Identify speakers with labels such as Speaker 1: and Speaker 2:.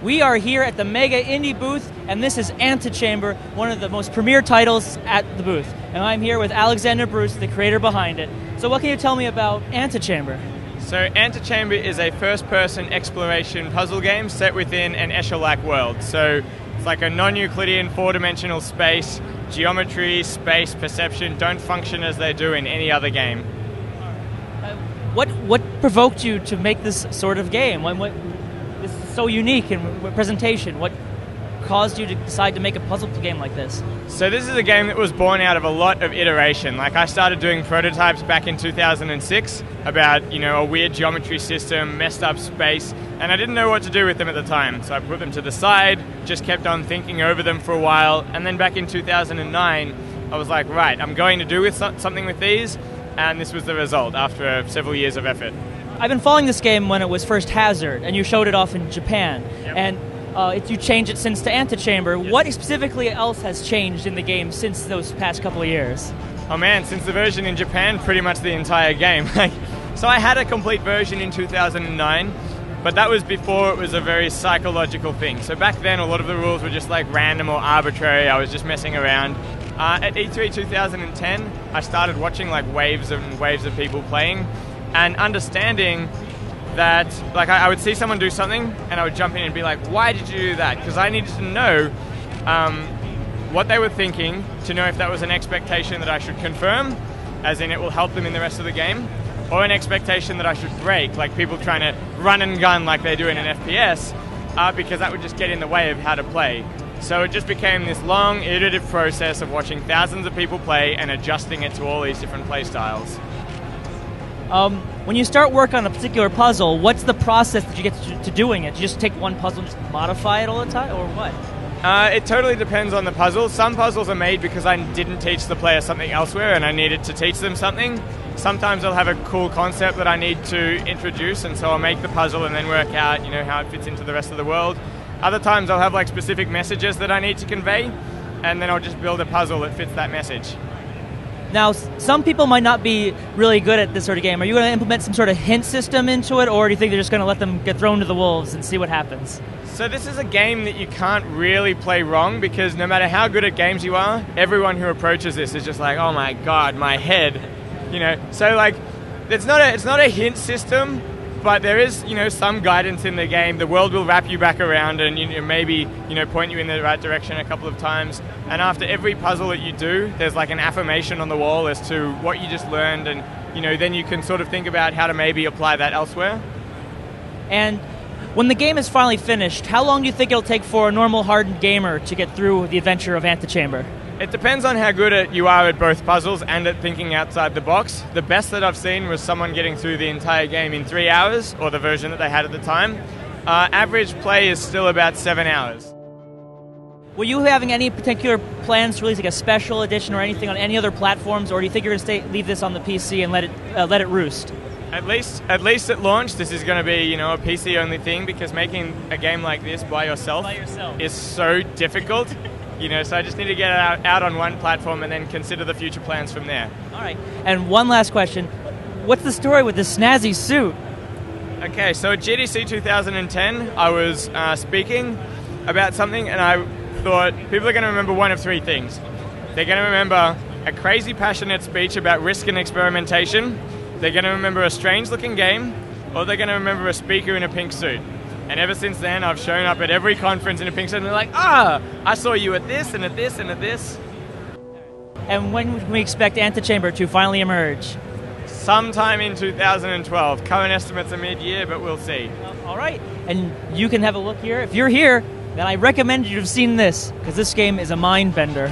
Speaker 1: We are here at the Mega Indie booth, and this is Antichamber, one of the most premier titles at the booth. And I'm here with Alexander Bruce, the creator behind it. So what can you tell me about Antichamber?
Speaker 2: So Antichamber is a first-person exploration puzzle game set within an Escher-like world. So it's like a non-Euclidean four-dimensional space. Geometry, space, perception don't function as they do in any other game.
Speaker 1: What provoked you to make this sort of game? This is so unique in presentation. What caused you to decide to make a puzzle game like this?
Speaker 2: So this is a game that was born out of a lot of iteration. Like, I started doing prototypes back in 2006 about, a weird geometry system, messed up space, and I didn't know what to do with them at the time. So I put them to the side, just kept on thinking over them for a while, and then back in 2009, I was like, right, I'm going to do something with these, and this was the result after several years of effort.
Speaker 1: I've been following this game when it was first Hazard, and you showed it off in Japan.
Speaker 2: Yep.
Speaker 1: And you changed it since to Antichamber.
Speaker 2: Yes.
Speaker 1: What specifically else has changed in the game since those past couple of years?
Speaker 2: Oh man, since the version in Japan, pretty much the entire game. So I had a complete version in 2009, but that was before it was a very psychological thing. So back then, a lot of the rules were just like random or arbitrary. I was just messing around. At E3 2010, I started watching like waves and waves of people playing, and understanding that, like, I would see someone do something and I would jump in and be like, why did you do that? Because I needed to know what they were thinking to know if that was an expectation that I should confirm, as in it will help them in the rest of the game, or an expectation that I should break, like people trying to run and gun like they do in an FPS, because that would just get in the way of how to play. So it just became this long, iterative process of watching thousands of people play and adjusting it to all these different play styles.
Speaker 1: When you start work on a particular puzzle, what's the process that you get to doing it? Do you just take one puzzle and just modify it all the time, or what?
Speaker 2: It totally depends on the puzzle. Some puzzles are made because I didn't teach the player something elsewhere and I needed to teach them something. Sometimes I'll have a cool concept that I need to introduce, and so I'll make the puzzle and then work out, how it fits into the rest of the world. Other times I'll have like specific messages that I need to convey, and then I'll just build a puzzle that fits that message.
Speaker 1: Now, some people might not be really good at this sort of game. Are you going to implement some sort of hint system into it, or do you think they're just going to let them get thrown to the wolves and see what happens?
Speaker 2: So this is a game that you can't really play wrong, because no matter how good at games you are, everyone who approaches this is just like, oh my god, my head. So like, it's not a hint system, but there is, some guidance in the game. The world will wrap you back around and maybe, point you in the right direction a couple of times. And after every puzzle that you do, there's like an affirmation on the wall as to what you just learned, and, then you can sort of think about how to maybe apply that elsewhere.
Speaker 1: And when the game is finally finished, how long do you think it'll take for a normal hardened gamer to get through the adventure of Antichamber?
Speaker 2: It depends on how good you are at both puzzles and at thinking outside the box. The best that I've seen was someone getting through the entire game in 3 hours, or the version that they had at the time. Average play is still about 7 hours.
Speaker 1: Were you having any particular plans to release like a special edition or anything on any other platforms, or do you think you're going to leave this on the PC and let it roost? At
Speaker 2: least at launch, this is going to be a PC-only thing, because making a game like this by yourself is so difficult. So I just need to get it out on one platform and then consider the future plans from there.
Speaker 1: All right. And one last question. What's the story with this snazzy suit?
Speaker 2: Okay, so at GDC 2010, I was speaking about something, and I thought people are going to remember one of three things. They're going to remember a crazy, passionate speech about risk and experimentation, they're going to remember a strange-looking game, or they're going to remember a speaker in a pink suit. And ever since then, I've shown up at every conference in a pink suit, and they're like, I saw you at this, and at this, and at this.
Speaker 1: And when can we expect Antichamber to finally emerge?
Speaker 2: Sometime in 2012. Current estimates are mid-year, but we'll see.
Speaker 1: All right. And you can have a look here. If you're here, then I recommend you to have seen this, because this game is a mind-bender.